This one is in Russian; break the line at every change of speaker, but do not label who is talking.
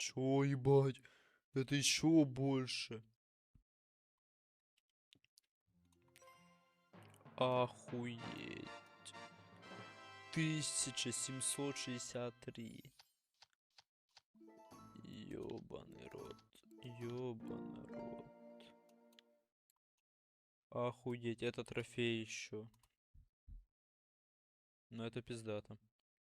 Чё, ебать? Это еще больше. Охуеть. 1763. Ёбаный рот. Ёбаный рот. Охуеть, это трофей еще. Но это пиздато.